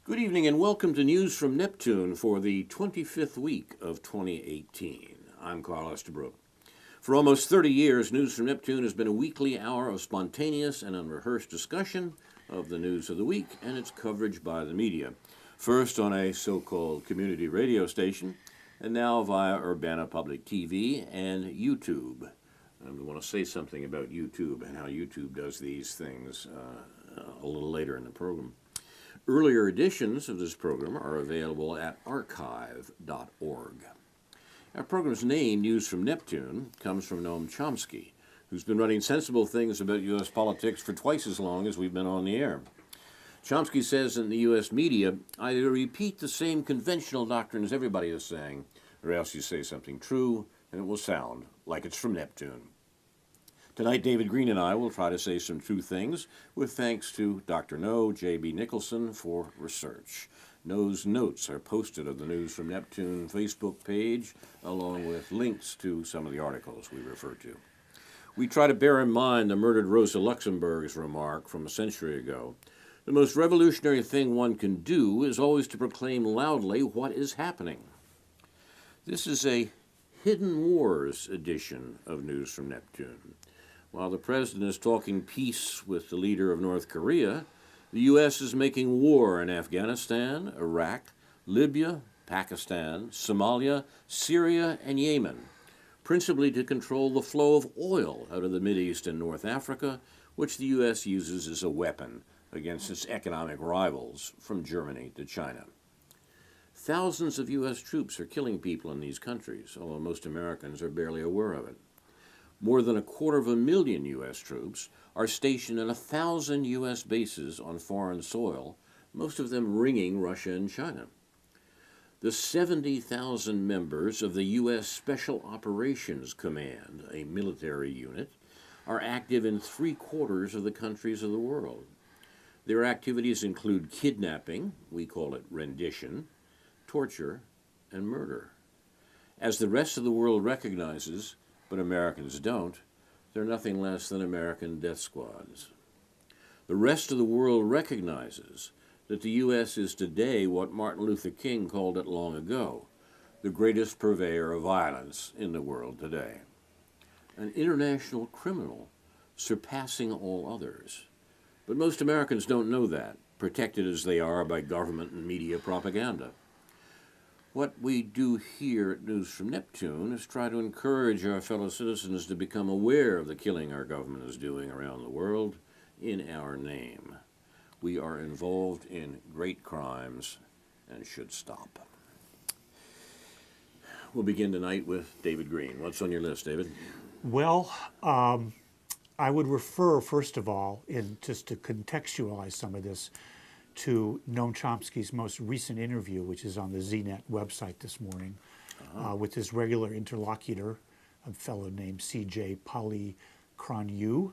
Good evening and welcome to News from Neptune for the 25th week of 2018. I'm Carl Estabrook. For almost 30 years, News from Neptune has been a weekly hour of spontaneous and unrehearsed discussion of the news of the week and its coverage by the media. First on a so-called community radio station, and now via Urbana Public TV and YouTube. And we want to say something about YouTube and how YouTube does these things a little later in the program. Earlier editions of this program are available at archive.org. Our program's name, News from Neptune, comes from Noam Chomsky, who's been running sensible things about U.S. politics for twice as long as we've been on the air. Chomsky says in the U.S. media, either repeat the same conventional doctrines everybody is saying, or else you say something true, and it will sound like it's from Neptune. Tonight, David Green and I will try to say some true things, with thanks to Dr. No, J.B. Nicholson, for research. No's notes are posted on the News from Neptune Facebook page, along with links to some of the articles we refer to. We try to bear in mind the murdered Rosa Luxemburg's remark from a century ago. The most revolutionary thing one can do is always to proclaim loudly what is happening. This is a Hidden Wars edition of News from Neptune. While the president is talking peace with the leader of North Korea, the U.S. is making war in Afghanistan, Iraq, Libya, Pakistan, Somalia, Syria, and Yemen, principally to control the flow of oil out of the Mideast and North Africa, which the U.S. uses as a weapon against its economic rivals from Germany to China. Thousands of U.S. troops are killing people in these countries, although most Americans are barely aware of it. More than 250,000 U.S. troops are stationed in 1,000 U.S. bases on foreign soil, most of them ringing Russia and China. The 70,000 members of the U.S. Special Operations Command, a military unit, are active in 3/4 of the countries of the world. Their activities include kidnapping, we call it rendition, torture, and murder. As the rest of the world recognizes, but Americans don't, they're nothing less than American death squads. The rest of the world recognizes that the U.S. is today what Martin Luther King called it long ago, the greatest purveyor of violence in the world today. An international criminal surpassing all others. But most Americans don't know that, protected as they are by government and media propaganda. What we do here at News from Neptune is try to encourage our fellow citizens to become aware of the killing our government is doing around the world in our name. We are involved in great crimes and should stop. We'll begin tonight with David Green. What's on your list, David? Well, I would refer, first of all, just to contextualize some of this, to Noam Chomsky's most recent interview, which is on the ZNet website this morning, with his regular interlocutor, a fellow named C.J. Polychroniou.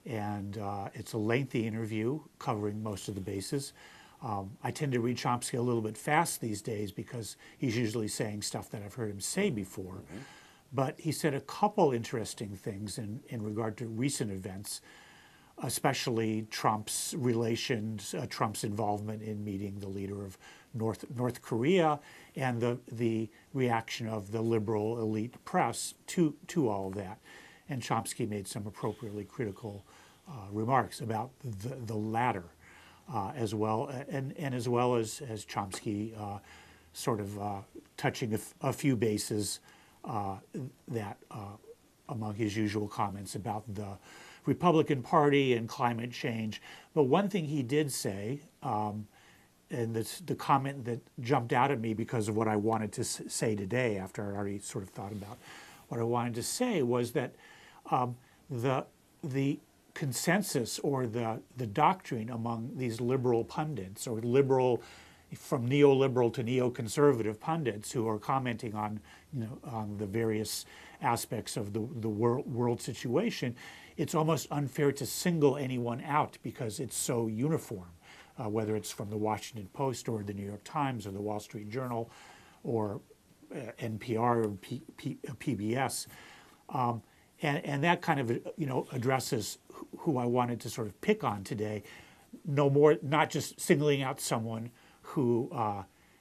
And it's a lengthy interview covering most of the bases. I tend to read Chomsky a little bit fast these days because he's usually saying stuff that I've heard him say before. Mm-hmm. But he said a couple interesting things in regard to recent events, especially Trump's relations, Trump's involvement in meeting the leader of North Korea, and the reaction of the liberal elite press to all of that. And Chomsky made some appropriately critical remarks about the latter, as well, and as well as Chomsky sort of touching a few bases that among his usual comments about the Republican Party and climate change. But one thing he did say, and the comment that jumped out at me because of what I wanted to say today after I already sort of thought about what I wanted to say, was that the consensus or the doctrine among these liberal pundits, or liberal, from neoliberal to neoconservative pundits who are commenting on, on the various aspects of the world situation, it's almost unfair to single anyone out because it's so uniform, whether it's from the Washington Post or the New York Times or the Wall Street Journal or NPR or PBS. And that kind of, addresses who I wanted to sort of pick on today. no more, not just singling out someone who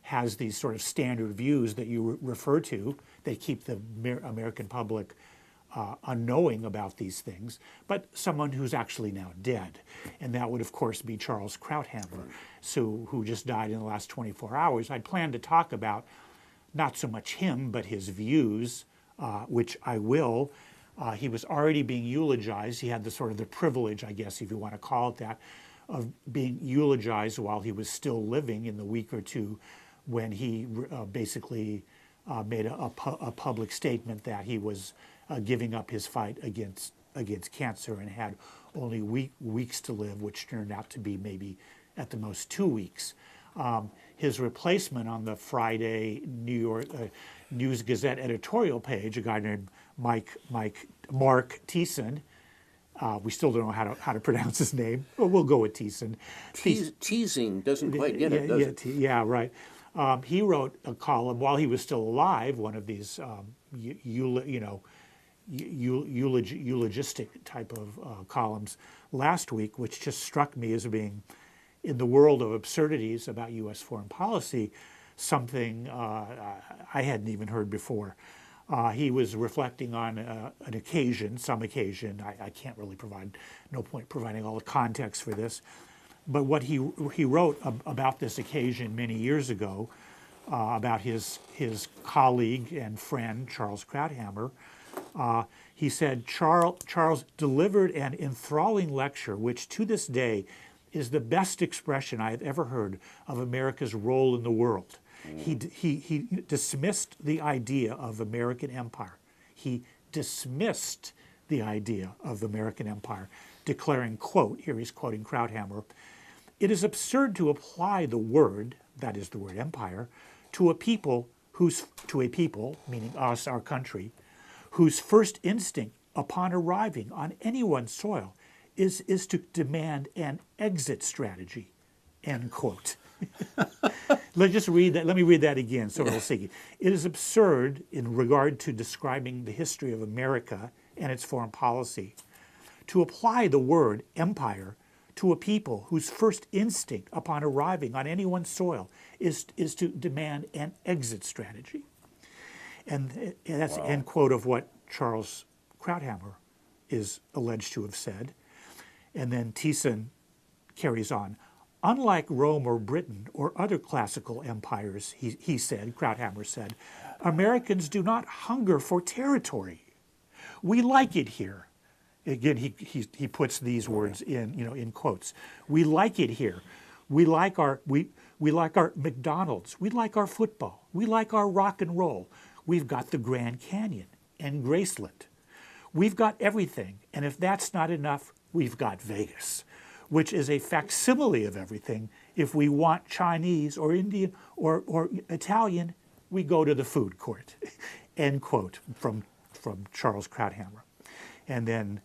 has these sort of standard views that you refer to. They keep the American public unknowing about these things, but someone who's actually now dead. And that would, of course, be Charles Krauthammer, who just died in the last 24 hours. I'd planned to talk about not so much him, but his views, which I will. He was already being eulogized. He had the sort of the privilege, I guess, if you want to call it that, of being eulogized while he was still living in the week or two when he basically made a public statement that he was giving up his fight against cancer and had only weeks to live, which turned out to be maybe at the most 2 weeks. His replacement on the Friday New York News Gazette editorial page, a guy named Mark Thiessen. We still don't know how to pronounce his name, but we'll go with Thiessen. Teasing doesn't quite get it, does it? Yeah, right. He wrote a column while he was still alive, one of these eulogistic type of columns last week, which just struck me as being, in the world of absurdities about U.S. foreign policy, something I hadn't even heard before. He was reflecting on some occasion. I can't really no point providing all the context for this. But what he wrote about this occasion many years ago, about his colleague and friend, Charles Krauthammer, he said, Charles delivered an enthralling lecture which to this day is the best expression I have ever heard of America's role in the world. He dismissed the idea of American empire. He dismissed the idea of American empire, declaring, quote, here he's quoting Krauthammer, "It is absurd to apply the word, that is the word empire, to a people, meaning us, our country, whose first instinct upon arriving on anyone's soil is to demand an exit strategy," end quote. Let me read that again so it'll sink in. It is absurd in regard to describing the history of America and its foreign policy to apply the word empire to a people whose first instinct upon arriving on anyone's soil is to demand an exit strategy. And that's the end quote of what Charles Krauthammer is alleged to have said. And then Thiessen carries on. Unlike Rome or Britain or other classical empires, he said, Krauthammer said, Americans do not hunger for territory. We like it here. Again, he puts these words in quotes. We like it here. We like our McDonald's. We like our football. We like our rock and roll. We've got the Grand Canyon and Graceland. We've got everything. And if that's not enough, we've got Vegas, which is a facsimile of everything. If we want Chinese or Indian or Italian, we go to the food court. End quote from Charles Krauthammer. And then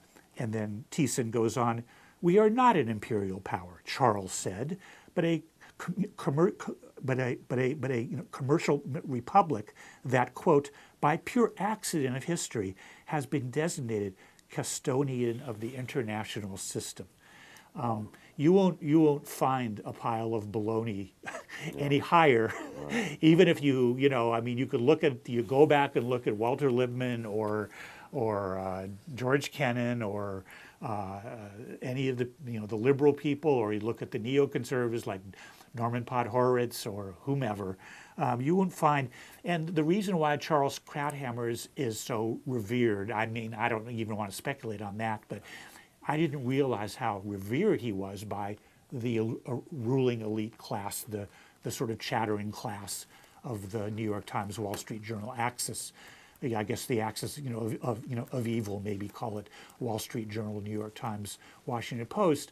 Thiessen goes on, we are not an imperial power, Charles said, but a commercial republic that, quote, by pure accident of history has been designated custodian of the international system. You won't find a pile of baloney any higher, even if you could go back and look at Walter Lippmann or George Kennan or any of the the liberal people, or you look at the neoconservatives like Norman Podhoretz or whomever. You won't find, and the reason why Charles Krauthammer is so revered, I mean, I don't even want to speculate on that, but I didn't realize how revered he was by the ruling elite class, the sort of chattering class of the New York Times, Wall Street Journal axis. I guess the axis, of evil, maybe call it Wall Street Journal, New York Times, Washington Post.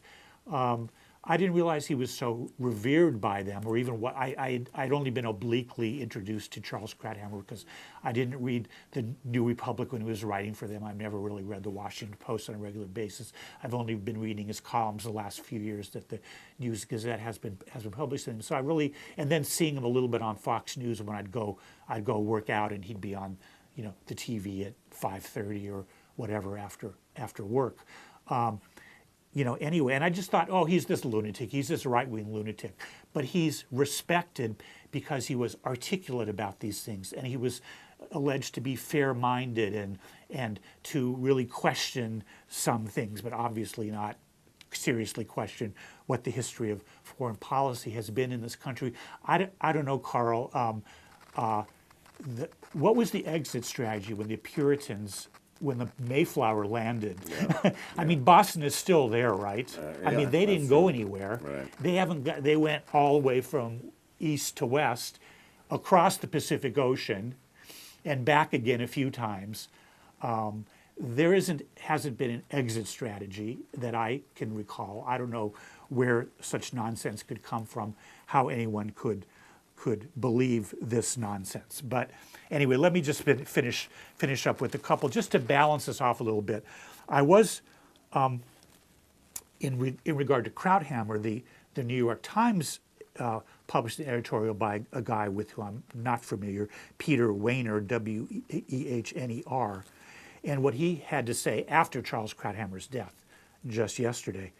I didn't realize he was so revered by them, or even what I'd only been obliquely introduced to Charles Krauthammer because I didn't read the New Republic when he was writing for them. I've never really read the Washington Post on a regular basis. I've only been reading his columns the last few years that the News Gazette has been publishing. So and then seeing him a little bit on Fox News when I'd go work out and he'd be on the TV at 5:30 or whatever after work. anyway. And I just thought, oh, he's this lunatic. He's this right-wing lunatic. But he's respected because he was articulate about these things, and he was alleged to be fair-minded and to really question some things, but obviously not seriously question what the history of foreign policy has been in this country. I don't know, Carl. What was the exit strategy when the Puritans, when the Mayflower landed? Yeah. I mean, Boston is still there, right? I yeah, mean, they didn't that's go true. anywhere. Right. They went all the way from east to west, across the Pacific Ocean, and back again a few times. There hasn't been an exit strategy that I can recall. I don't know where such nonsense could come from, how anyone could believe this nonsense. But anyway, let me just finish up with a couple, just to balance this off a little bit. I was, in regard to Krauthammer, the New York Times published an editorial by a guy with whom I'm not familiar, Peter Wehner, Wehner. And what he had to say after Charles Krauthammer's death, just yesterday,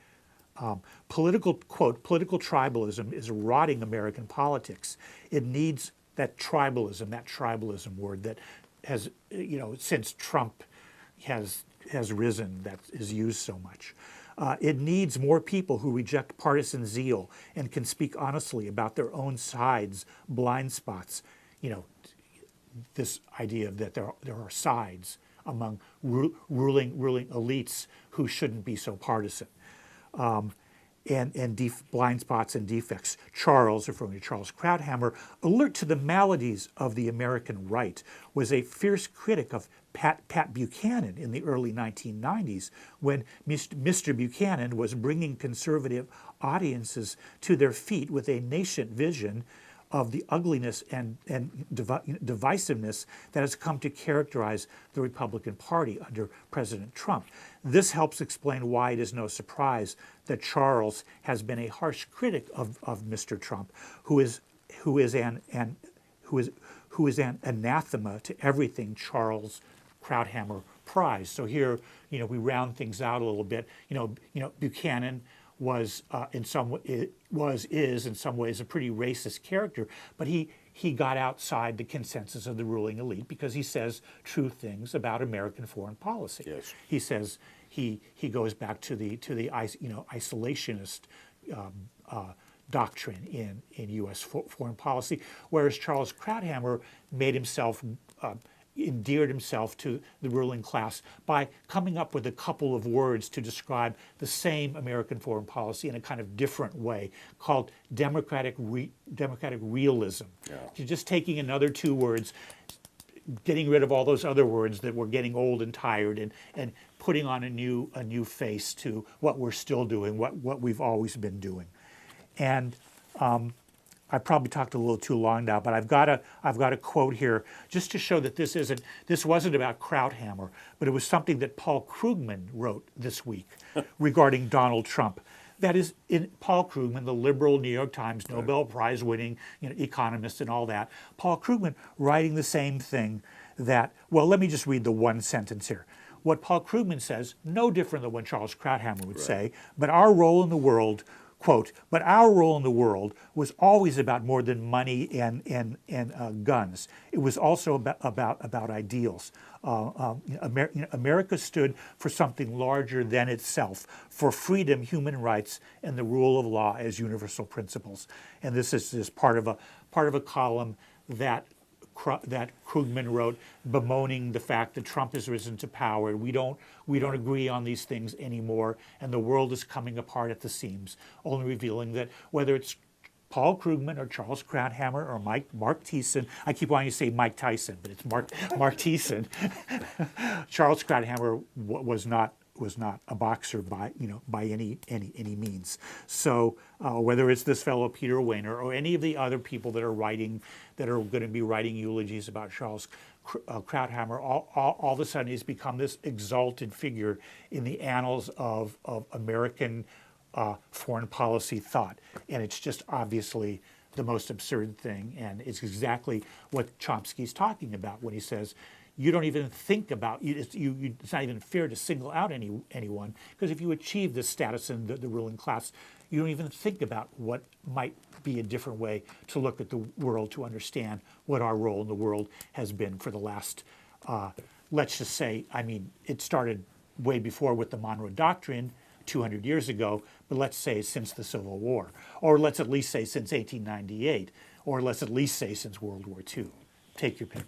political tribalism is rotting American politics. It needs that tribalism word that has, since Trump has risen, that is used so much. It needs more people who reject partisan zeal and can speak honestly about their own sides, blind spots. This idea that there are sides among ruling elites who shouldn't be so partisan, and blind spots and defects. Charles, referring to Charles Krauthammer, alert to the maladies of the American right, was a fierce critic of Pat Buchanan in the early 1990s, when Mr. Buchanan was bringing conservative audiences to their feet with a nascent vision of the ugliness and divisiveness that has come to characterize the Republican Party under President Trump. This helps explain why it is no surprise that Charles has been a harsh critic of Mr. Trump, who is an anathema to everything Charles Krauthammer prized. So here, we round things out a little bit. Buchanan is in some ways a pretty racist character, but he got outside the consensus of the ruling elite because he says true things about American foreign policy. Yes. He says he goes back to the isolationist doctrine in U.S. foreign policy, whereas Charles Krauthammer endeared himself to the ruling class by coming up with a couple of words to describe the same American foreign policy in a kind of different way, called democratic realism. Yeah. You're just taking another two words, getting rid of all those other words that were getting old and tired, and putting on a new face to what we're still doing, what we've always been doing. And I probably talked a little too long now, but I've got a quote here just to show that this wasn't about Krauthammer, but it was something that Paul Krugman wrote this week regarding Donald Trump. That is, Paul Krugman, the liberal New York Times Nobel Prize winning economist and all that. Paul Krugman writing the same thing let me just read the one sentence here. What Paul Krugman says, no different than what Charles Krauthammer would say, but our role in the world, quote, but our role in the world was always about more than money and guns. It was also about ideals. America stood for something larger than itself, for freedom, human rights, and the rule of law as universal principles. And this is part of a column that Krugman wrote, bemoaning the fact that Trump has risen to power. We don't agree on these things anymore, and the world is coming apart at the seams, only revealing that whether it's Paul Krugman or Charles Krauthammer or Mark Thiessen, I keep wanting to say Mike Tyson, but it's Mark Thiessen. Charles Krauthammer was not a boxer by any means. So whether it's this fellow Peter Wehner or any of the other people that are going to be writing eulogies about Charles Krauthammer, all of a sudden he's become this exalted figure in the annals of American foreign policy thought, and it's just obviously the most absurd thing, and it's exactly what Chomsky's talking about when he says, you don't even think about it's not even fair to single out anyone, because if you achieve this status in the ruling class, you don't even think about what might be a different way to look at the world, to understand what our role in the world has been for the last, let's just say, I mean, it started way before with the Monroe Doctrine 200 years ago, but let's say since the Civil War, or let's at least say since 1898, or let's at least say since World War II. Take your pick.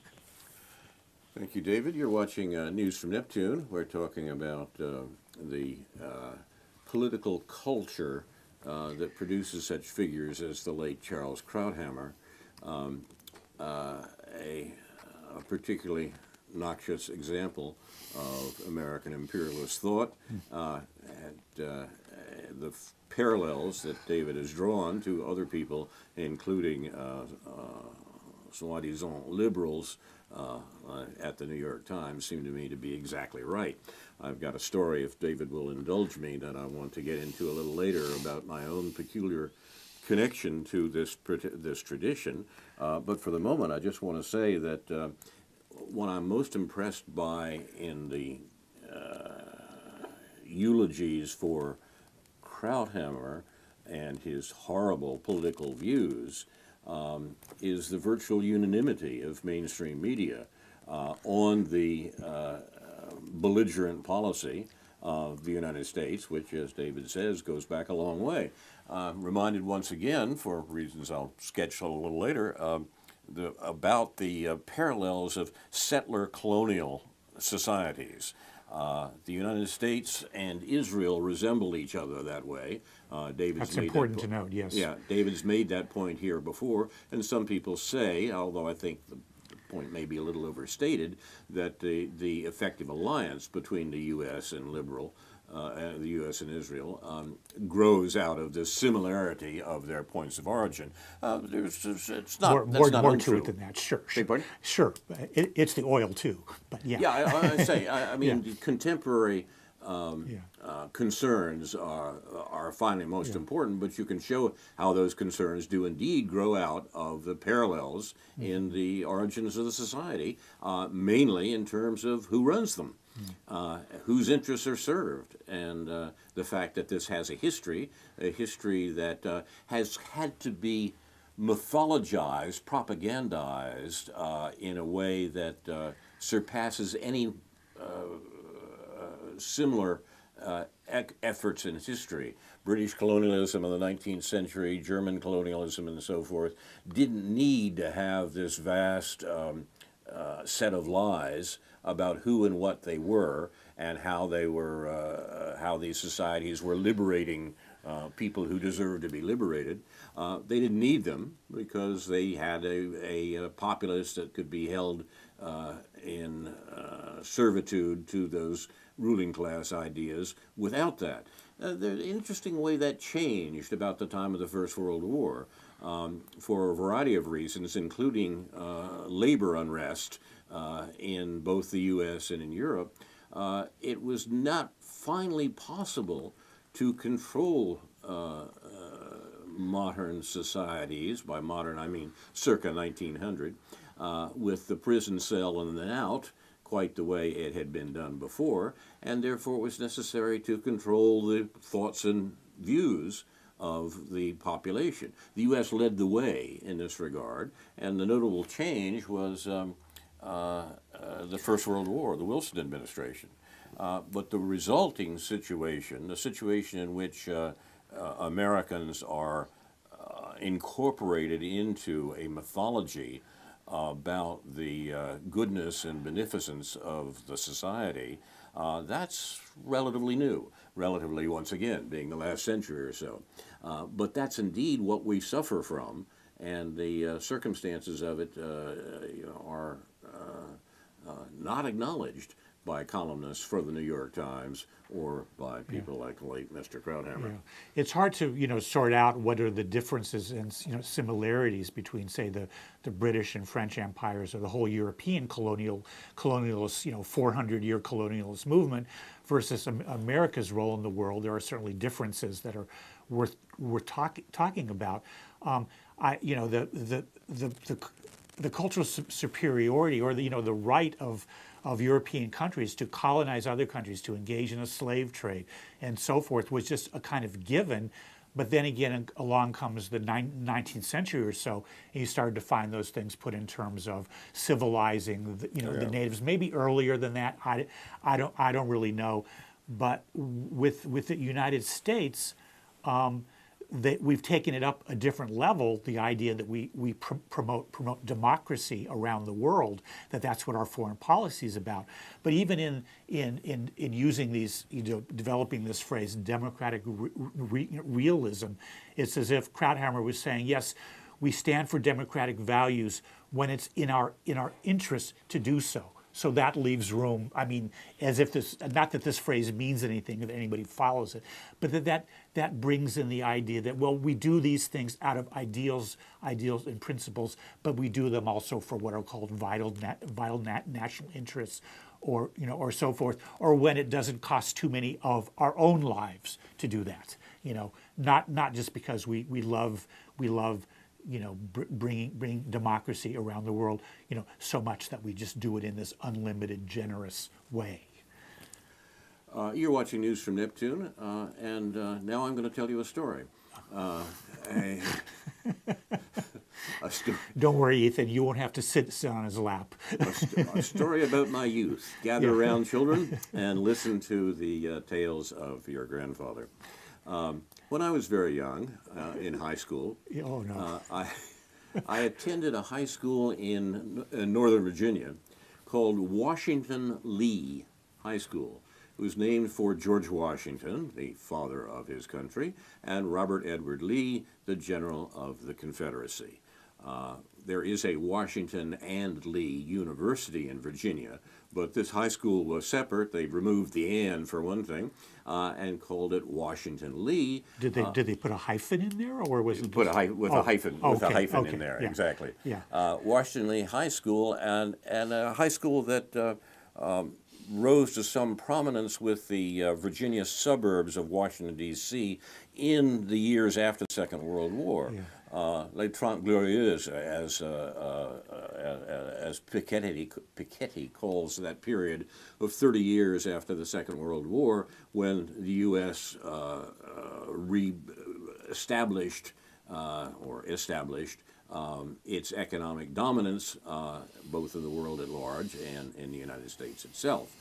Thank you, David. You're watching News from Neptune. We're talking about the political culture that produces such figures as the late Charles Krauthammer, a particularly noxious example of American imperialist thought, and the parallels that David has drawn to other people, including soi-disant liberals at the New York Times, seem to me to be exactly right. I've got a story, if David will indulge me, that I want to get into a little later about my own peculiar connection to this tradition. But for the moment, I just want to say that what I'm most impressed by in the eulogies for Krauthammer and his horrible political views is the virtual unanimity of mainstream media on the belligerent policy of the United States, which, as David says, goes back a long way. Reminded once again, for reasons I'll sketch a little later, about the parallels of settler colonial societies. The United States and Israel resemble each other that way. That's important to note, yes. Yeah, David's made that point here before, and some people say, although I think the point may be a little overstated, that the effective alliance between the U.S. and the U.S. and Israel grows out of the similarity of their points of origin. It's not more untrue. to it than that. Sure. Pardon? Sure. It's the oil too, but yeah. Yeah, I say. I mean, Yeah. contemporary concerns are finally most important, but you can show how those concerns do indeed grow out of the parallels in the origins of the society, mainly in terms of who runs them. Whose interests are served, and the fact that this has a history that has had to be mythologized, propagandized in a way that surpasses any similar efforts in history. British colonialism in the 19th century, German colonialism, and so forth, didn't need to have this vast set of lies about who and what they were and how they were, how these societies were liberating people who deserved to be liberated. They didn't need them because they had a populace that could be held in servitude to those ruling class ideas without that. The interesting way that changed about the time of the First World War for a variety of reasons, including labor unrest in both the U.S. and in Europe. It was not finally possible to control modern societies, by modern I mean circa 1900, with the prison cell in and out, quite the way it had been done before, and therefore it was necessary to control the thoughts and views of the population. The U.S. led the way in this regard, and the notable change was the First World War, the Wilson administration. But the resulting situation, the situation in which Americans are incorporated into a mythology about the goodness and beneficence of the society, that's relatively new. Relatively, once again, being the last century or so. But that's indeed what we suffer from, and the circumstances of it are not acknowledged by columnists for the New York Times or by people like the late Mr. Krauthammer. Yeah. It's hard to sort out what are the differences and similarities between, say, the British and French empires or the whole European colonialist 400-year colonialist movement versus America's role in the world. There are certainly differences that are worth talking about. the cultural superiority, or the right of European countries to colonize other countries, to engage in a slave trade, and so forth, was just a kind of given. But then again, along comes the 19th century or so, and you started to find those things put in terms of civilizing, the natives. Maybe earlier than that. I don't really know. But with the United States, that we've taken it up a different level. The idea that we promote democracy around the world, that's what our foreign policy is about. But even in using these, developing this phrase, democratic realism, it's as if Krauthammer was saying, yes, we stand for democratic values when it's in our interest to do so. So that leaves room, as if not that this phrase means anything, that anybody follows it, but that brings in the idea that, well, we do these things out of ideals and principles, but we do them also for what are called vital national interests, or so forth, or when it doesn't cost too many of our own lives to do that. Not just because we love bringing democracy around the world, so much that we just do it in this unlimited, generous way. You're watching News from Neptune, and now I'm going to tell you a story. A story. Don't worry, Ethan, you won't have to sit on his lap. A story about my youth. Gather around, children, and listen to the tales of your grandfather. When I was very young, in high school, oh, no. I attended a high school in Northern Virginia called Washington Lee High School. It was named for George Washington, the father of his country, and Robert Edward Lee, the general of the Confederacy. There is a Washington and Lee University in Virginia, but this high school was separate. They removed the "and" for one thing, and called it Washington Lee. Did they put a hyphen in there, or was it put a hyphen in there? Yeah. Exactly. Yeah. Washington Lee High School, and a high school that rose to some prominence with the Virginia suburbs of Washington, D.C. in the years after the Second World War. Yeah. Les Trente Glorieuses, as Piketty calls that period of 30 years after the Second World War, when the U.S. established its economic dominance, both in the world at large and in the United States itself.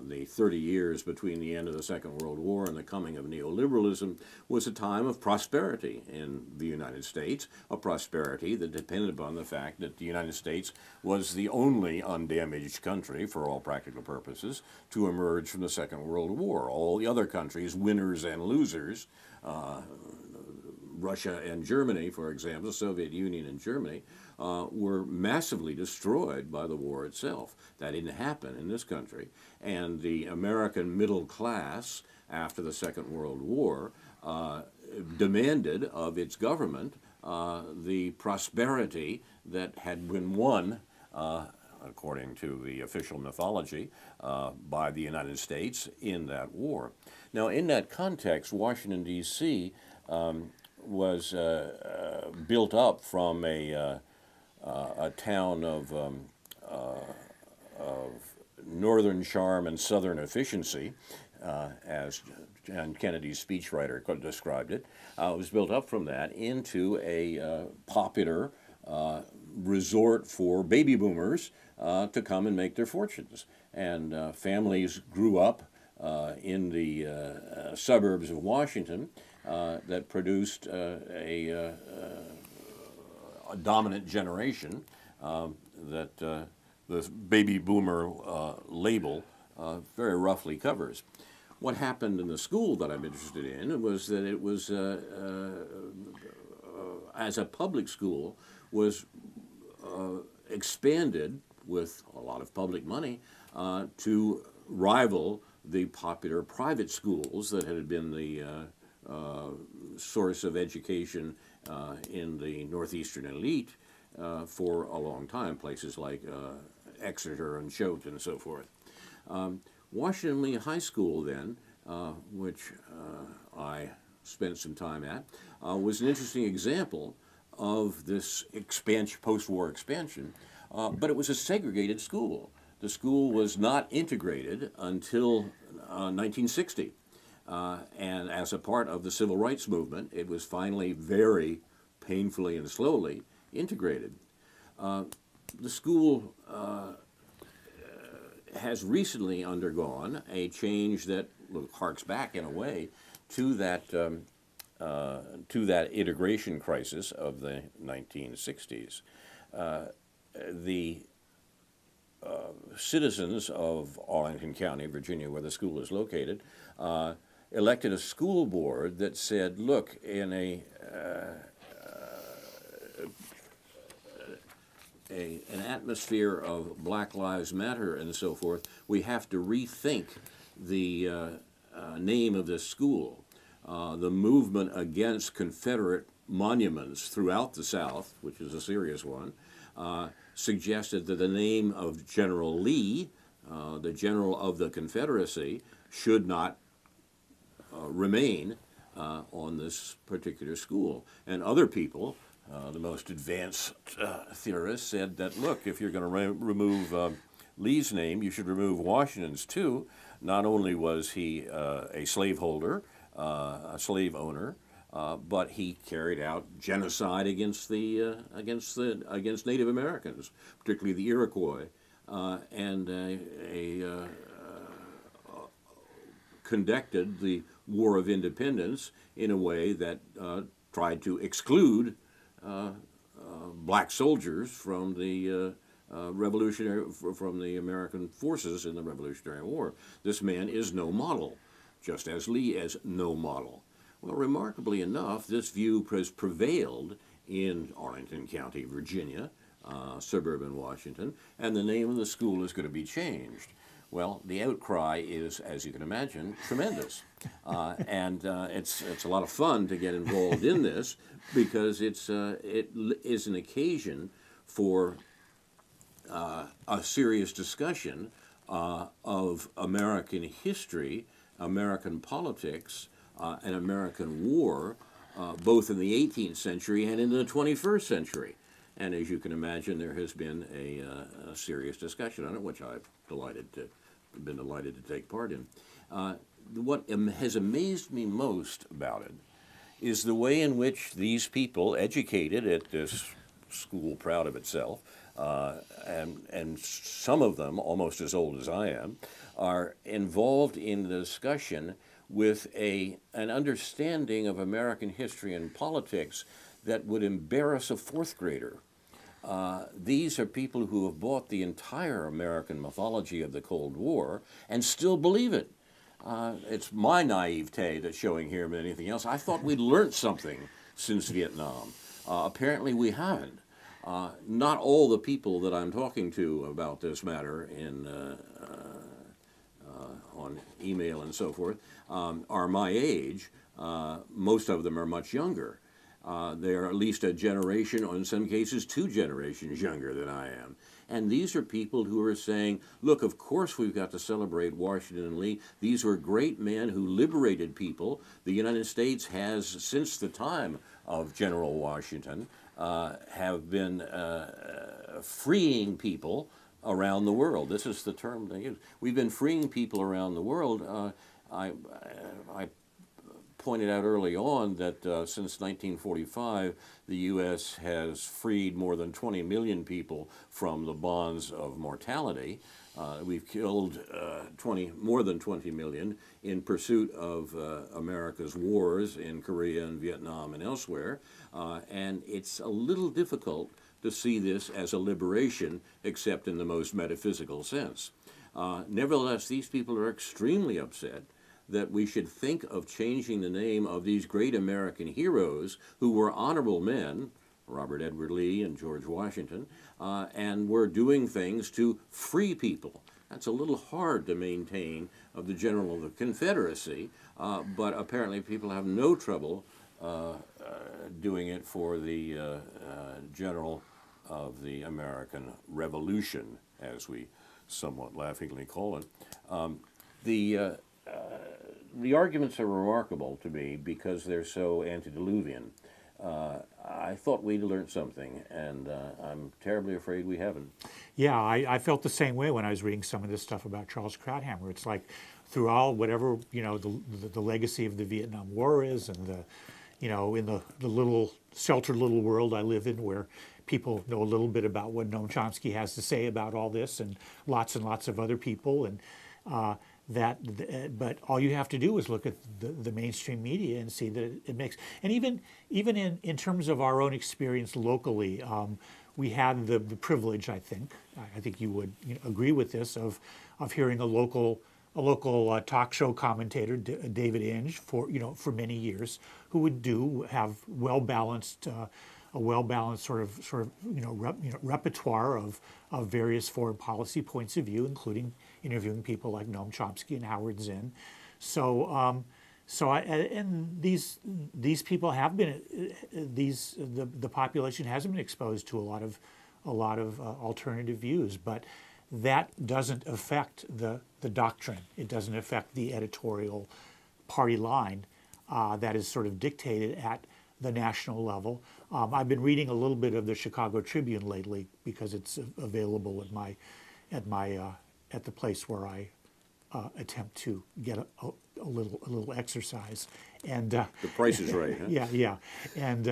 The 30 years between the end of the Second World War and the coming of neoliberalism was a time of prosperity in the United States, a prosperity that depended upon the fact that the United States was the only undamaged country, for all practical purposes, to emerge from the Second World War. All the other countries, winners and losers, Russia and Germany, for example, the Soviet Union and Germany, were massively destroyed by the war itself. That didn't happen in this country. And the American middle class, after the Second World War, demanded of its government the prosperity that had been won, according to the official mythology, by the United States in that war. Now, in that context, Washington, D.C., was built up from a town of northern charm and southern efficiency, as John Kennedy's speechwriter described it. It was built up from that into a popular resort for baby boomers to come and make their fortunes. And families grew up in the suburbs of Washington that produced a dominant generation that the baby boomer label very roughly covers. What happened in the school that I'm interested in was that it was, as a public school, was expanded with a lot of public money to rival the popular private schools that had been the source of education in the northeastern elite for a long time, places like Exeter and Choate and so forth. Washington Lee High School then, which I spent some time at, was an interesting example of this expansion, post-war expansion, but it was a segregated school. The school was not integrated until 1960. And as a part of the civil rights movement, it was finally very painfully and slowly integrated. The school has recently undergone a change that harks back in a way to that integration crisis of the 1960s. The citizens of Arlington County, Virginia, where the school is located, elected a school board that said, look, in an atmosphere of Black Lives Matter and so forth, we have to rethink the name of this school. The movement against Confederate monuments throughout the South, which is a serious one, suggested that the name of General Lee, the general of the Confederacy, should not remain on this particular school. And other people, the most advanced theorists, said that, look, if you're going to remove Lee's name, you should remove Washington's too. Not only was he a slaveholder, a slave owner, but he carried out genocide against Native Americans, particularly the Iroquois, and conducted the War of Independence in a way that tried to exclude black soldiers from the from the American forces in the Revolutionary War. This man is no model, just as Lee is no model. Well, remarkably enough, this view has prevailed in Arlington County, Virginia, suburban Washington, and the name of the school is going to be changed. Well, the outcry is, as you can imagine, tremendous. It's a lot of fun to get involved in this because it is an occasion for a serious discussion of American history, American politics, and American war, both in the 18th century and in the 21st century. And as you can imagine, there has been a serious discussion on it, which I've been delighted to take part in. What has amazed me most about it is the way in which these people, educated at this school, proud of itself, and some of them almost as old as I am, are involved in the discussion with an understanding of American history and politics that would embarrass a fourth grader. These are people who have bought the entire American mythology of the Cold War and still believe it. It's my naivete that's showing here more than anything else. I thought we'd learned something since Vietnam. Apparently we haven't. Not all the people that I'm talking to about this matter on email and so forth are my age. Most of them are much younger. They are at least a generation, or in some cases 2 generations younger than I am. And these are people who are saying, look, of course we've got to celebrate Washington and Lee. These were great men who liberated people. The United States has, since the time of General Washington, have been freeing people around the world. This is the term they use. We've been freeing people around the world. I pointed out early on that since 1945, the U.S. has freed more than 20 million people from the bonds of mortality. We've killed more than 20 million in pursuit of America's wars in Korea and Vietnam and elsewhere. And it's a little difficult to see this as a liberation, except in the most metaphysical sense. Nevertheless, these people are extremely upset that we should think of changing the name of these great American heroes who were honorable men, Robert Edward Lee and George Washington, and were doing things to free people. That's a little hard to maintain of the General of the Confederacy, but apparently people have no trouble doing it for the General of the American Revolution, as we somewhat laughingly call it. The arguments are remarkable to me because they're so antediluvian. I I thought we'd learned something, and I'm terribly afraid we haven't. Yeah, I felt the same way when I was reading some of this stuff about Charles Krauthammer. It's like through all whatever, the legacy of the Vietnam War is, and in the little sheltered little world I live in, where people know a little bit about what Noam Chomsky has to say about all this, and lots of other people, and but all you have to do is look at the mainstream media and see that it makes. And even in terms of our own experience locally, we had the privilege, I think you would agree with this, of hearing a local talk show commentator, David Inge, for many years, who would have a well-balanced sort of repertoire of various foreign policy points of view, including interviewing people like Noam Chomsky and Howard Zinn. So and these people have been the population hasn't been exposed to a lot of alternative views, but that doesn't affect the doctrine. It doesn't affect the editorial party line that is sort of dictated at the national level. I've been reading a little bit of the Chicago Tribune lately because it's available at the place where I attempt to get a little exercise. And The Price is Right, huh? yeah, and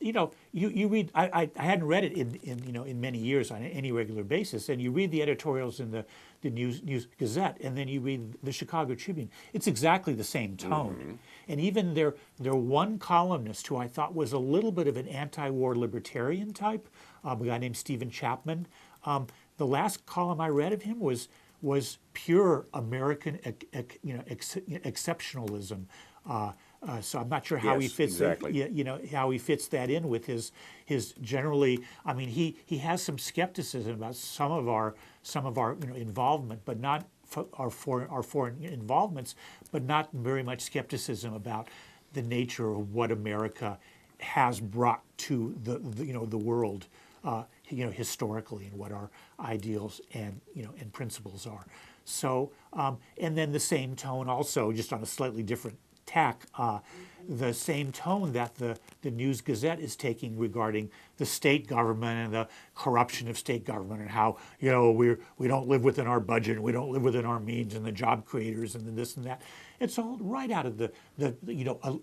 you read. I hadn't read it in many years on any regular basis. And you read the editorials in the News Gazette, and then you read the Chicago Tribune. It's exactly the same tone. Mm-hmm. And even their one columnist, who I thought was a little bit of an anti-war libertarian type, a guy named Stephen Chapman. The last column I read of him was pure American exceptionalism. So I'm not sure how he fits how he fits that in with his generally. I mean, he has some skepticism about some of our involvement, but not our foreign involvements, but not very much skepticism about the nature of what America has brought to the world. Historically, and what our ideals and principles are. So, and then the same tone also, just on a slightly different tack, the same tone that the News Gazette is taking regarding the state government and the corruption of state government, and how we don't live within our budget, and we don't live within our means, and the job creators and the this and that. It's all right out of the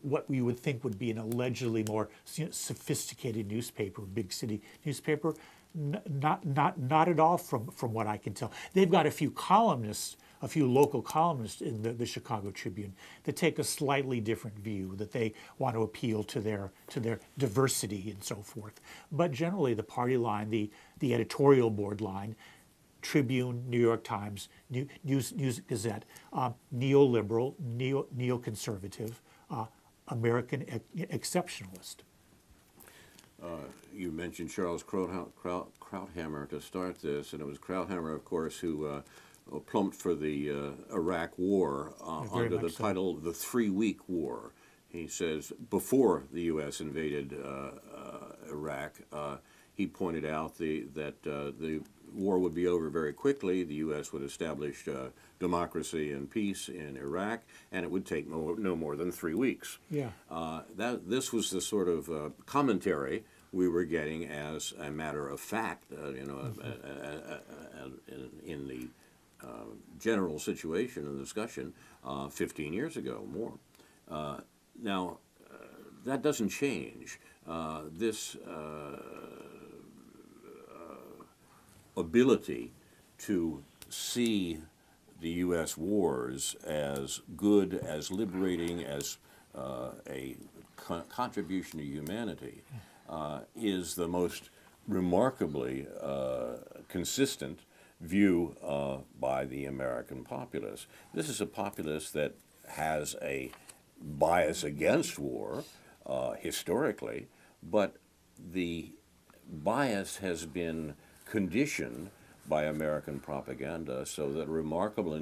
what we would think would be an allegedly more sophisticated newspaper, big city newspaper. Not at all from what I can tell. They've got a few local columnists in the Chicago Tribune that take a slightly different view, that they want to appeal to their diversity and so forth. But generally, the party line, the editorial board line, Tribune, New York Times, News Gazette, neoliberal, neoconservative, American exceptionalist. You mentioned Charles Krauthammer to start this, and it was Krauthammer, of course, who plumped for the Iraq War under the title "The 3-Week War." He says before the U.S. invaded Iraq, he pointed out that the war would be over very quickly. The U.S. would establish democracy and peace in Iraq, and it would take no more than 3 weeks. Yeah. This was the sort of commentary we were getting as a matter of fact, in the general situation and discussion 15 years ago, more. Now, that doesn't change. This ability to see the U.S. wars as good, as liberating, as a contribution to humanity is the most remarkably consistent view by the American populace. This is a populace that has a bias against war historically, but the bias has been conditioned by American propaganda, so that a remarkable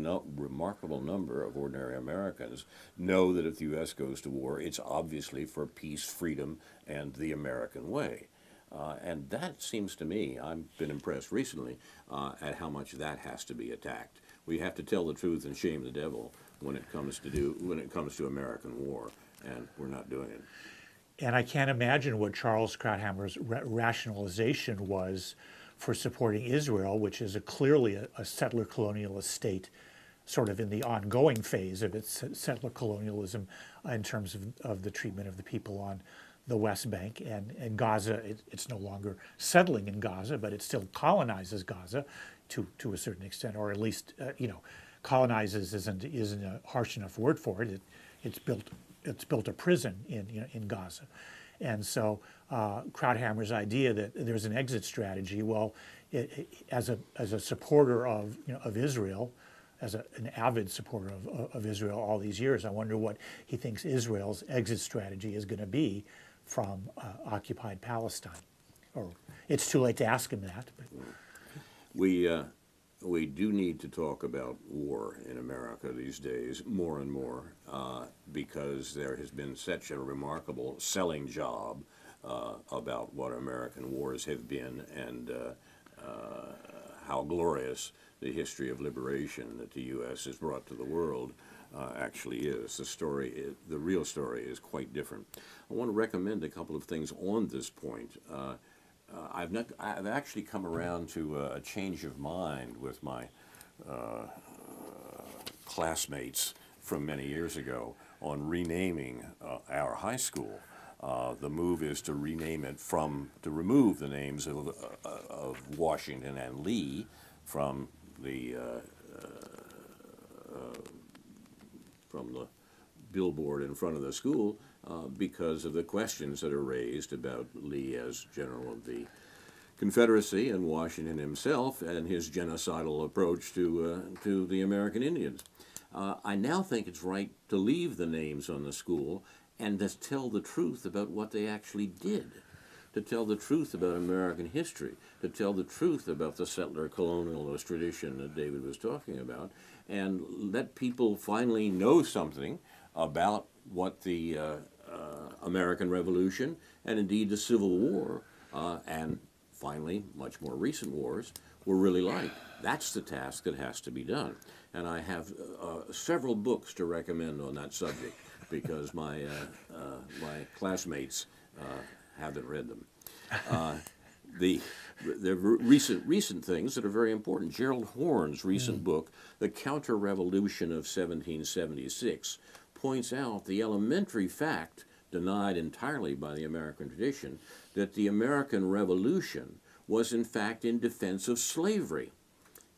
number of ordinary Americans know that if the U.S. goes to war, it's obviously for peace, freedom, and the American way. And that seems to me, I've been impressed recently at how much that has to be attacked. We have to tell the truth and shame the devil when it comes to American war, and we're not doing it. And I can't imagine what Charles Krauthammer's rationalization was for supporting Israel, which is clearly a settler colonialist state, sort of in the ongoing phase of its settler colonialism in terms of the treatment of the people on the West Bank and Gaza. It's no longer settling in Gaza, but it still colonizes Gaza to a certain extent, or at least colonizes isn't a harsh enough word for it. It's built a prison in Gaza, and so Krauthammer's idea that there's an exit strategy. Well, as a supporter of Israel, as an avid supporter of Israel all these years, I wonder what he thinks Israel's exit strategy is going to be from occupied Palestine. Or it's too late to ask him that. But. We do need to talk about war in America these days more and more because there has been such a remarkable selling job about what American wars have been and how glorious the history of liberation that the U.S. has brought to the world actually is. The real story is quite different. I want to recommend a couple of things on this point. I've actually come around to a change of mind with my classmates from many years ago on renaming our high school. The move is to rename it to remove the names of Washington and Lee from the billboard in front of the school because of the questions that are raised about Lee as general of the Confederacy and Washington himself and his genocidal approach to the American Indians. I now think it's right to leave the names on the school and to tell the truth about what they actually did, to tell the truth about American history, to tell the truth about the settler colonialist tradition that David was talking about, and let people finally know something about what the American Revolution and indeed the Civil War and finally much more recent wars were really like. That's the task that has to be done. And I have several books to recommend on that subject because my classmates haven't read them. The recent things that are very important. Gerald Horne's recent book, The Counter-Revolution of 1776, points out the elementary fact, denied entirely by the American tradition, that the American Revolution was in fact in defense of slavery.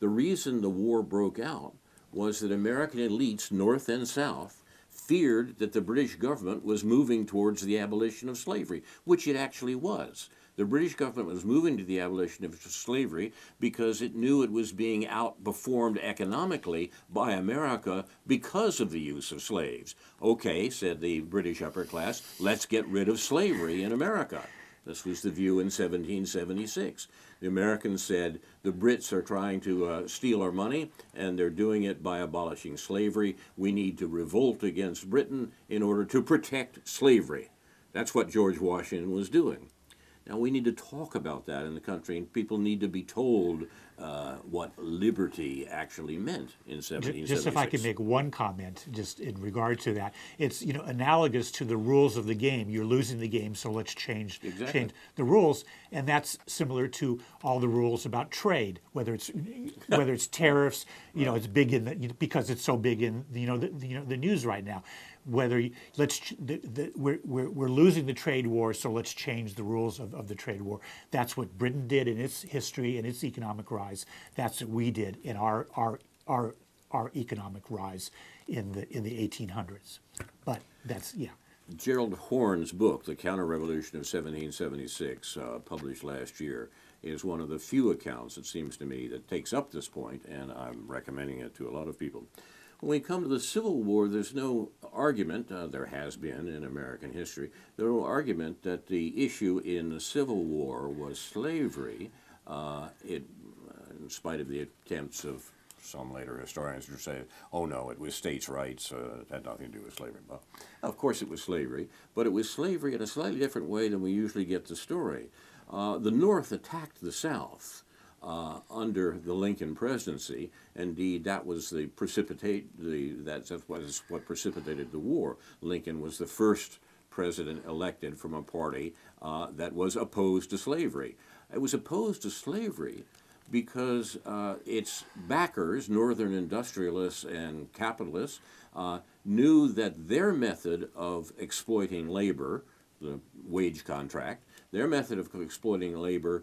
The reason the war broke out was that American elites, North and South, feared that the British government was moving towards the abolition of slavery, which it actually was. The British government was moving to the abolition of slavery because it knew it was being outperformed economically by America because of the use of slaves. Okay, said the British upper class, let's get rid of slavery in America. This was the view in 1776. The Americans said the Brits are trying to steal our money, and they're doing it by abolishing slavery. We need to revolt against Britain in order to protect slavery. That's what George Washington was doing. Now, we need to talk about that in the country, and people need to be told what liberty actually meant in 1776. Just if I could make one comment, just in regard to that, it's analogous to the rules of the game. You're losing the game, so let's change the rules, and that's similar to all the rules about trade, whether it's tariffs. Right. It's big because it's so big in the news right now. Whether we're losing the trade war, so let's change the rules of the trade war. That's what Britain did in its history and its economic rise. That's what we did in our economic rise in the 1800s. But that's Gerald Horne's book, The Counter-Revolution of 1776, published last year, is one of the few accounts, it seems to me, that takes up this point, and I'm recommending it to a lot of people. When we come to the Civil War, there's no argument, there has been in American history, there's no argument that the issue in the Civil War was slavery, in spite of the attempts of some later historians to say, oh no, it was states' rights, it had nothing to do with slavery. Well, of course it was slavery, but it was slavery in a slightly different way than we usually get the story. The North attacked the South under the Lincoln presidency. Indeed, that was that's what precipitated the war. Lincoln was the first president elected from a party that was opposed to slavery. It was opposed to slavery because its backers, northern industrialists and capitalists, knew that their method of exploiting labor, the wage contract, their method of exploiting labor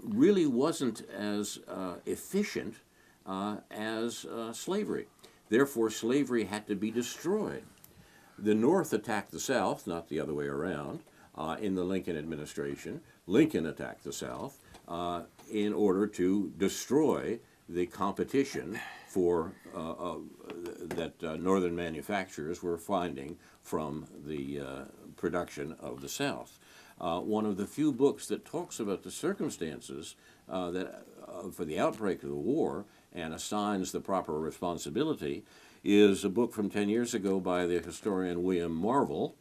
really wasn't as efficient as slavery. Therefore, slavery had to be destroyed. The North attacked the South, not the other way around, in the Lincoln administration. Lincoln attacked the South in order to destroy the competition for that northern manufacturers were finding from the production of the South. One of the few books that talks about the circumstances for the outbreak of the war and assigns the proper responsibility is a book from 10 years ago by the historian William Marvel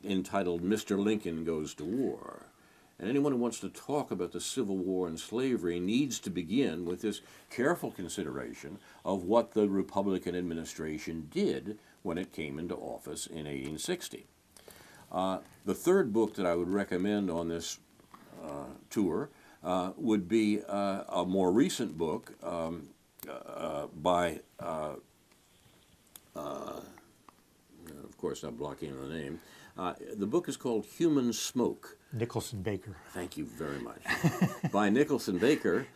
entitled Mr. Lincoln Goes to War. And anyone who wants to talk about the Civil War and slavery needs to begin with this careful consideration of what the Republican administration did when it came into office in 1860. The third book that I would recommend on this tour would be a more recent book by, of course I'm blocking the name. The book is called Human Smoke. Nicholson Baker. Thank you very much. By Nicholson Baker,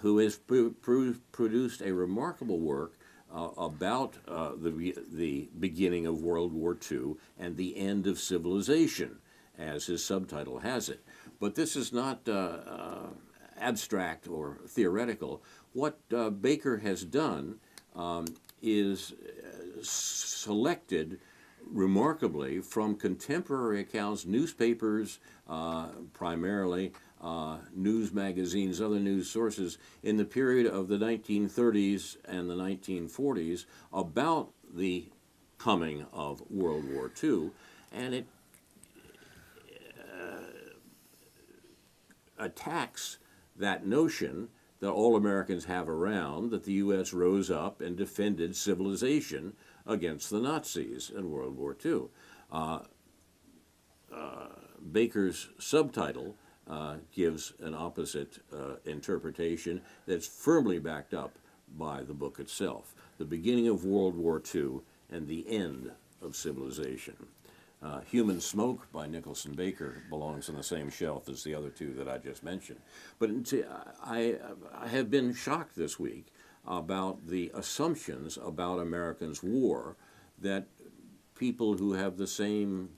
who has produced a remarkable work about the beginning of World War II and the end of civilization, as his subtitle has it. But this is not abstract or theoretical. What Baker has done is selected remarkably from contemporary accounts, newspapers primarily, news magazines, other news sources in the period of the 1930s and the 1940s about the coming of World War II, and it attacks that notion that all Americans have around that the U.S. rose up and defended civilization against the Nazis in World War II. Baker's subtitle gives an opposite interpretation that's firmly backed up by the book itself. The beginning of World War II and the end of civilization. Human Smoke by Nicholson Baker belongs on the same shelf as the other two that I just mentioned. But I have been shocked this week about the assumptions about Americans' war that people who have the same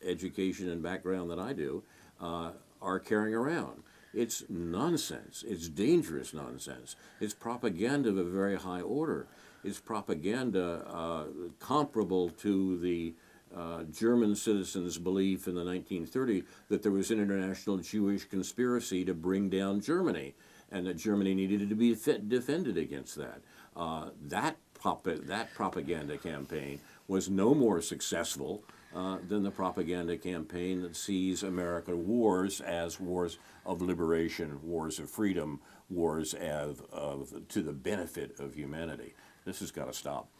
education and background that I do are carrying around. It's nonsense. It's dangerous nonsense. It's propaganda of a very high order. It's propaganda comparable to the German citizens' belief in the 1930s that there was an international Jewish conspiracy to bring down Germany, and that Germany needed to be defended against that. That propaganda campaign was no more successful than the propaganda campaign that sees American wars as wars of liberation, wars of freedom, wars to the benefit of humanity. This has got to stop.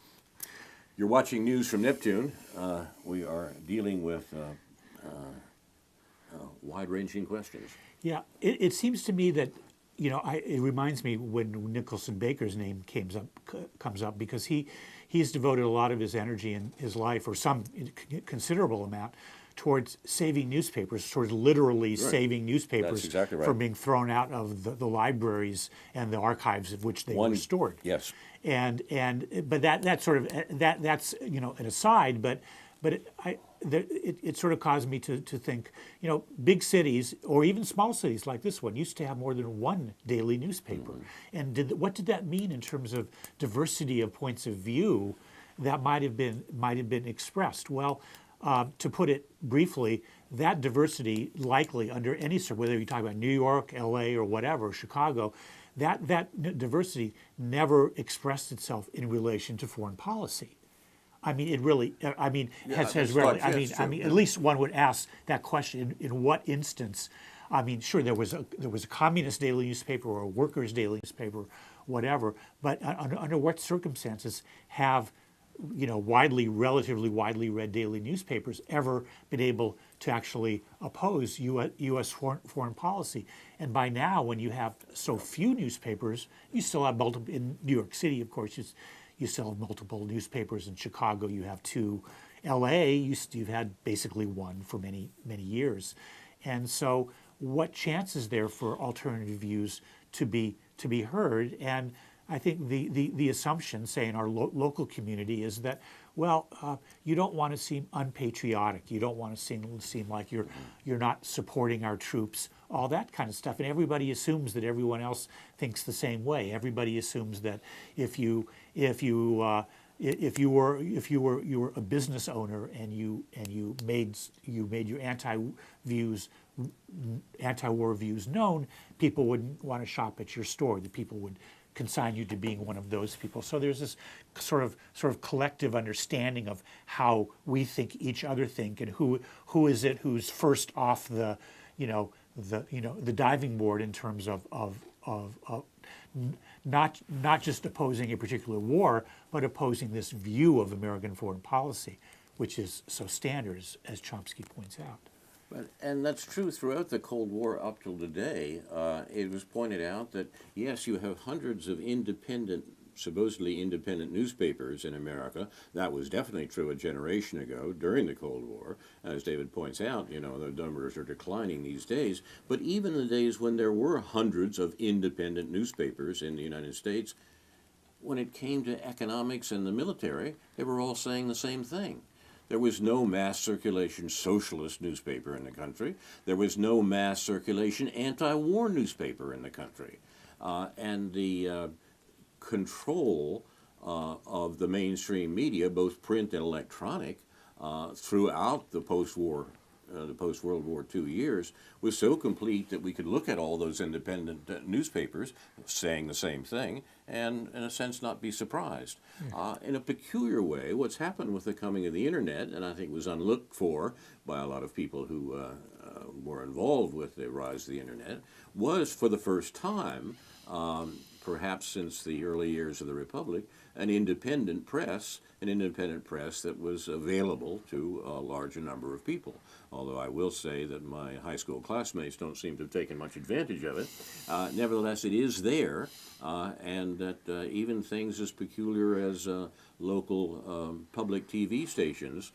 You're watching News from Neptune. We are dealing with wide-ranging questions. Yeah, it seems to me that, you know, it reminds me when Nicholson Baker's name comes up because he's devoted a lot of his energy in his life, or some considerable amount, towards saving newspapers, towards literally saving newspapers. That's exactly right. From being thrown out of the libraries and the archives of which they were stored. Yes. But that's sort of that's, you know, an aside. But it sort of caused me to think, you know, big cities or even small cities like this one used to have more than one daily newspaper. And what did that mean in terms of diversity of points of view that might have been expressed? Well, to put it briefly, that diversity likely under any, whether you talk about New York, L.A., or whatever, Chicago, that diversity never expressed itself in relation to foreign policy. I mean, it really. I mean, has rarely. I mean, at least one would ask that question: in what instance? I mean, sure, there was a communist daily newspaper or a workers' daily newspaper, whatever. But under what circumstances have relatively widely read daily newspapers ever been able to actually oppose U.S. foreign policy. And by now, when you have so few newspapers, you still have multiple, in New York City, of course, you still have multiple newspapers. In Chicago, you have two. L.A., you've had basically one for many, many years. And so what chance is there for alternative views to be heard? And I think the assumption, say, in our local community is that, well, you don't want to seem unpatriotic. You don't want to seem like you're not supporting our troops, all that kind of stuff. And everybody assumes that everyone else thinks the same way. Everybody assumes that if you were a business owner and you made your anti-war views known, people wouldn't want to shop at your store. The people would consign you to being one of those people. So there's this sort of collective understanding of how we think each other think, and who is it who's first off the diving board in terms of not just opposing a particular war, but opposing this view of American foreign policy, which is so standard, as Chomsky points out. And that's true throughout the Cold War up till today. It was pointed out that, yes, you have hundreds of supposedly independent newspapers in America. That was definitely true a generation ago during the Cold War. As David points out, the numbers are declining these days. But even in the days when there were hundreds of independent newspapers in the United States, when it came to economics and the military, they were all saying the same thing. There was no mass circulation socialist newspaper in the country. There was no mass circulation anti-war newspaper in the country. And the control of the mainstream media, both print and electronic, throughout the post-World War II years was so complete that we could look at all those independent newspapers saying the same thing and, in a sense, not be surprised. In a peculiar way, what's happened with the coming of the Internet, and I think was unlooked for by a lot of people who were involved with the rise of the Internet, was for the first time, perhaps since the early years of the Republic, an independent press that was available to a larger number of people. Although I will say that my high school classmates don't seem to have taken much advantage of it. Nevertheless, it is there, and that even things as peculiar as local public TV stations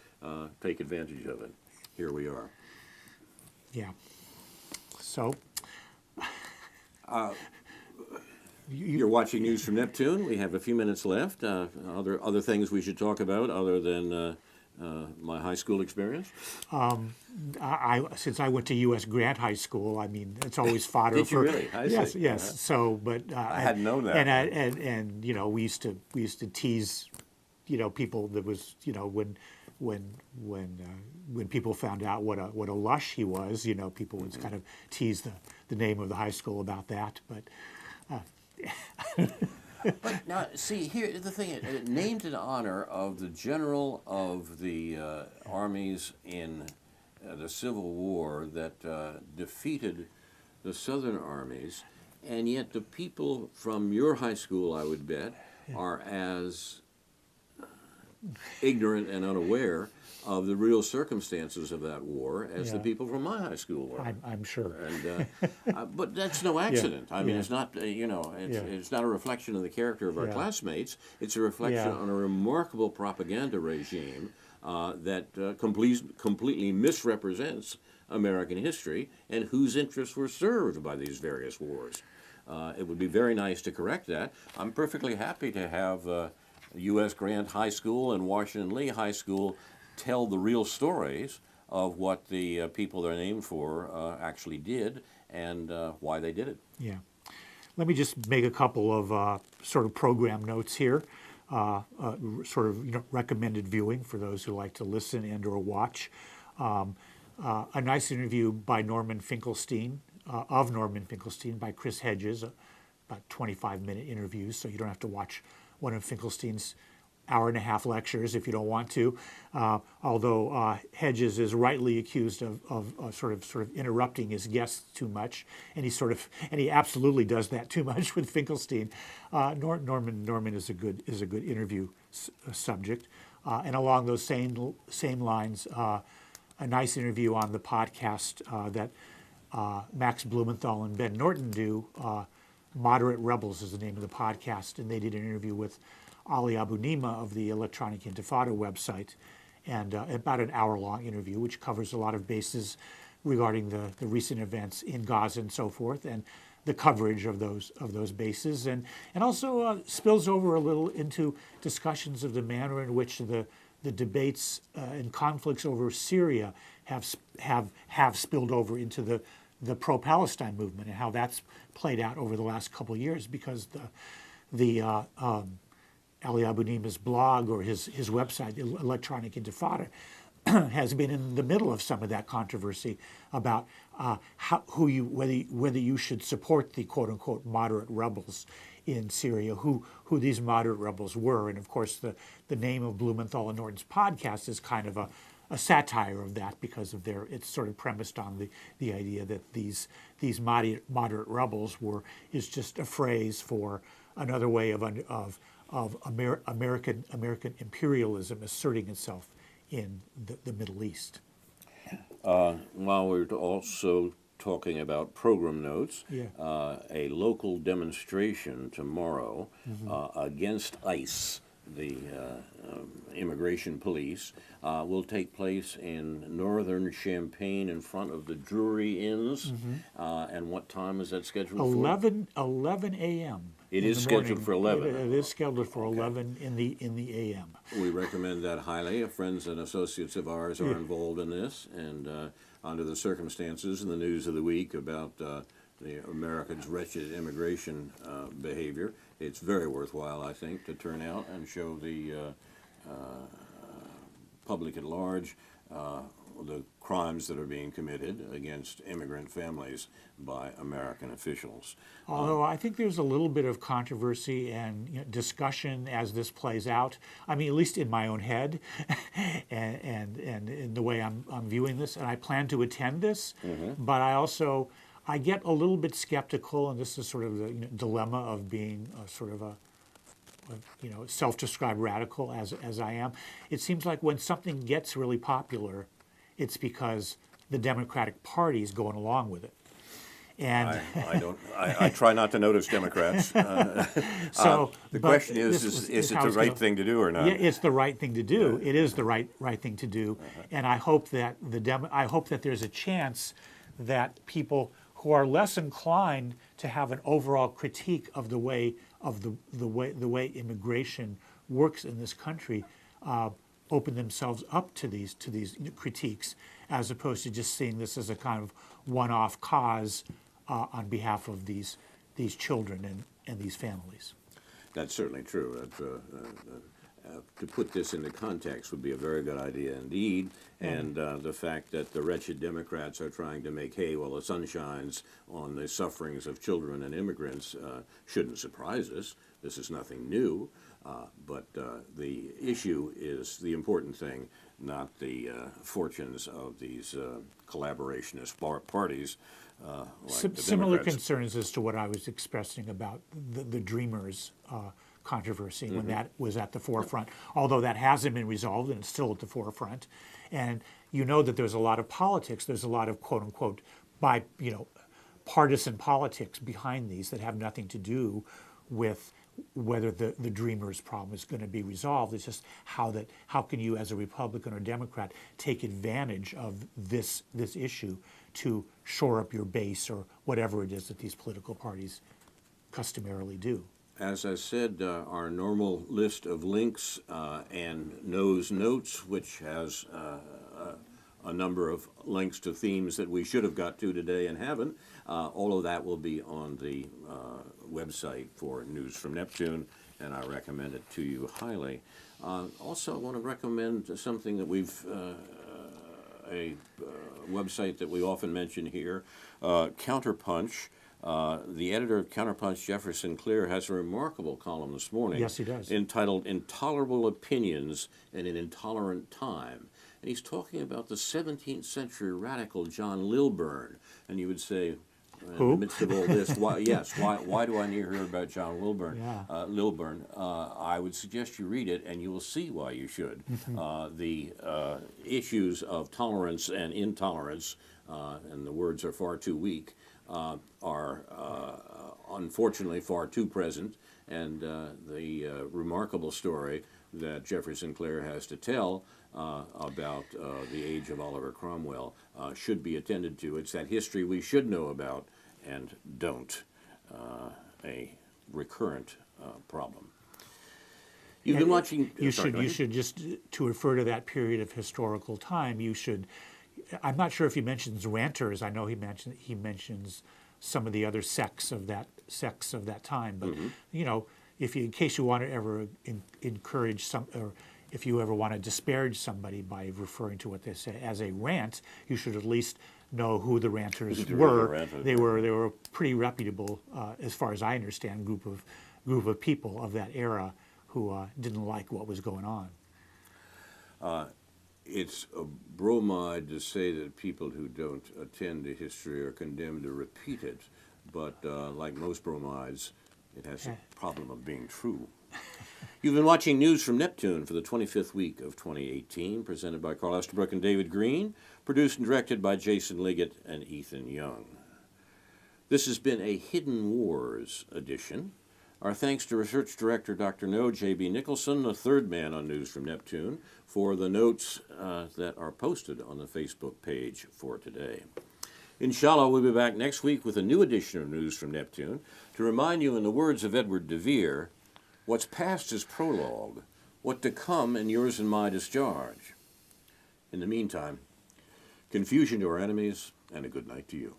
take advantage of it. Here we are. Yeah. So... You're watching News from Neptune. We have a few minutes left. Other things we should talk about other than my high school experience? Since I went to U.S. Grant High School, I mean, it's always fodder. Did you really? Yes, yes. So, but I hadn't known that. And we used to tease, people that was, when people found out what a lush he was, people would kind of tease the name of the high school about that, but. But now, see, here the thing is, named in honor of the general of the armies in the Civil War that defeated the Southern armies, and yet the people from your high school, I would bet, are as ignorant and unaware of the real circumstances of that war as the people from my high school were. I'm sure. And but that's no accident. I mean, it's not it's not a reflection of the character of our classmates. It's a reflection on a remarkable propaganda regime that completely misrepresents American history and whose interests were served by these various wars. It would be very nice to correct that. I'm perfectly happy to have U.S. Grant High School and Washington Lee High School tell the real stories of what the people they're named for actually did and why they did it. Yeah. Let me just make a couple of sort of program notes here, sort of recommended viewing for those who like to listen and or watch. A nice interview by Norman Finkelstein, of Norman Finkelstein by Chris Hedges, about 25-minute interviews, so you don't have to watch one of Finkelstein's hour-and-a-half lectures if you don't want to. Although Hedges is rightly accused of sort of interrupting his guests too much, and he absolutely does that too much with Finkelstein. Norman is a good interview subject, and along those same lines, a nice interview on the podcast that Max Blumenthal and Ben Norton do. Moderate Rebels is the name of the podcast, and they did an interview with Ali Abunimah of the Electronic Intifada website, and about an hour-long interview, which covers a lot of bases regarding the recent events in Gaza and so forth, and the coverage of those bases, and also spills over a little into discussions of the manner in which the debates and conflicts over Syria have spilled over into the pro-Palestine movement, and how that's played out over the last couple of years, because the Ali Abunimah's blog, or his website, the Electronic Intifada, has been in the middle of some of that controversy about whether you should support the quote unquote moderate rebels in Syria, who these moderate rebels were, and of course the name of Blumenthal and Norton's podcast is kind of a satire of that, because of it's sort of premised on the idea that these moderate rebels is just a phrase for another way of American imperialism asserting itself in the Middle East. While we're also talking about program notes, Yeah. A local demonstration tomorrow against ICE, the immigration police, will take place in northern Champaign in front of the Drury Inns. And what time is that scheduled for? 11 a.m. It is scheduled for 11. It is scheduled for 11 in the a.m. We recommend that highly. Friends and associates of ours are involved in this, and under the circumstances and the news of the week about the Americans' wretched immigration behavior, it's very worthwhile, I think, to turn out and show the public at large the crimes that are being committed against immigrant families by American officials. Although I think there's a little bit of controversy and discussion as this plays out. I mean, at least in my own head, and in the way I'm viewing this. And I plan to attend this, but I get a little bit skeptical, and this is sort of the dilemma of being sort of a self-described radical as I am. It seems like when something gets really popular, it's because the Democratic Party is going along with it. And I try not to notice Democrats. So the question is it the right thing to do or not? Yeah, it's the right thing to do. It is the right thing to do, and I hope that there's a chance that people who are less inclined to have an overall critique of the way immigration works in this country open themselves up to these critiques, as opposed to just seeing this as a kind of one-off cause on behalf of these children and these families. That's certainly true. To put this into context would be a very good idea indeed, and the fact that the wretched Democrats are trying to make hay while the sun shines on the sufferings of children and immigrants shouldn't surprise us. This is nothing new, but the issue is the important thing, not the fortunes of these collaborationist parties. Like Similar concerns as to what I was expressing about the Dreamers controversy when that was at the forefront, although that hasn't been resolved and it's still at the forefront. And you know that there's a lot of politics, there's a lot of quote unquote partisan politics behind these that have nothing to do with whether the Dreamers problem is going to be resolved. It's just how can you as a Republican or Democrat take advantage of this issue to shore up your base or whatever it is that these political parties customarily do. As I said, our normal list of links and No's Notes, which has a number of links to themes that we should have got to today and haven't, all of that will be on the website for News from Neptune, and I recommend it to you highly. Also, I want to recommend something that we've a website that we often mention here, Counterpunch. The editor of Counterpunch, Jeffrey Sinclair, has a remarkable column this morning. Yes, he does. Entitled Intolerable Opinions in an Intolerant Time. And he's talking about the 17th century radical John Lilburn. And you would say, in the midst of all this, why do I need to hear about John Lilburn? Yeah. Lilburn. I would suggest you read it, and you will see why you should. The issues of tolerance and intolerance, and the words are far too weak, are unfortunately far too present, and the remarkable story that Jeffrey Sinclair has to tell about the age of Oliver Cromwell should be attended to. It's that history we should know about and don't, a recurrent problem. You've been watching. You should just to refer to that period of historical time. You should. I'm not sure if he mentions ranters. I know he mentions some of the other sects of that time. But you know, in case you want to ever encourage some, or if you ever want to disparage somebody by referring to what they say as a rant, you should at least know who the ranters were. They were a pretty reputable, as far as I understand, group of people of that era who didn't like what was going on. It's a bromide to say that people who don't attend to history are condemned to repeat it, but like most bromides, it has a problem of being true. You've been watching News from Neptune for the 25th week of 2018, presented by Carl Estabrook and David Green, produced and directed by Jason Liggett and Ethan Young. This has been a Hidden Wars edition. Our thanks to Research Director Dr. No J.B. Nicholson, the third man on News from Neptune, for the notes that are posted on the Facebook page for today. Inshallah, we'll be back next week with a new edition of News from Neptune to remind you, in the words of Edward de Vere, what's past is prologue, what to come in yours and my discharge. In the meantime, confusion to our enemies, and a good night to you.